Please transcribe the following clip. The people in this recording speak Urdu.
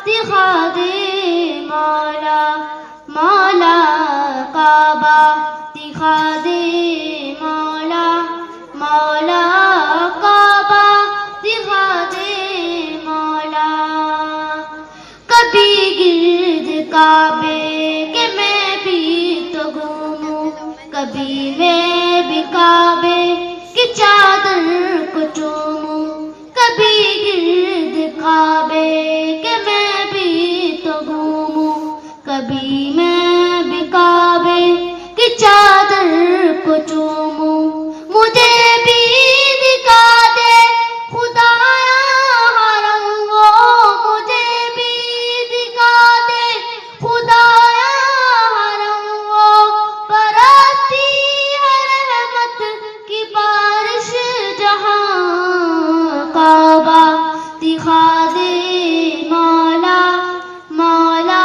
دکھا دے مولا مولا کعبہ دکھا دے مولا مولا کعبہ دکھا دے مولا کبھی گرد کعبے کہ میں بھی تو گھوموں کبھی میں بھی کعبے کی چادر کو چوموں کبھی گرد کعبے